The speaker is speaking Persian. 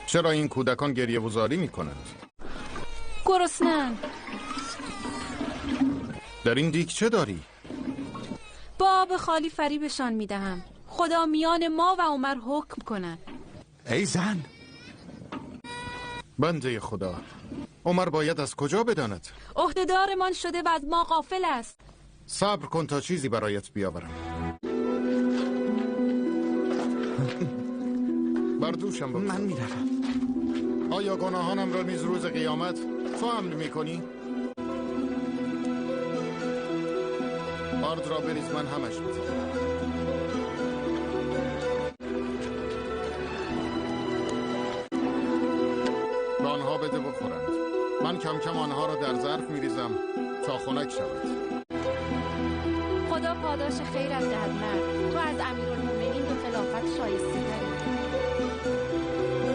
چرا این کودکان گریه و زاری میکنند؟ گرسنه‌اند. در این دیگ چه داری؟ با آب خالی فریبشان میدهم. خدا میان ما و عمر حکم کند. ای زن، بنده خدا، عمر باید از کجا بداند؟ عهده‌دارمان شده و از ما غافل است. صبر کن تا چیزی برایت بیاورم. بر دوشم بگذار. من میروم. آیا گناهانم را نیز روز قیامت تو حمل میکنی؟ آرد را بریز، من همش میزنم. به آنها بده بخورند. من کم کم آنها را در ظرف میریزم تا خنک شود. خدا پاداش خیرت دهد مرد. تو از امیرالمومنین به خلافت شایسته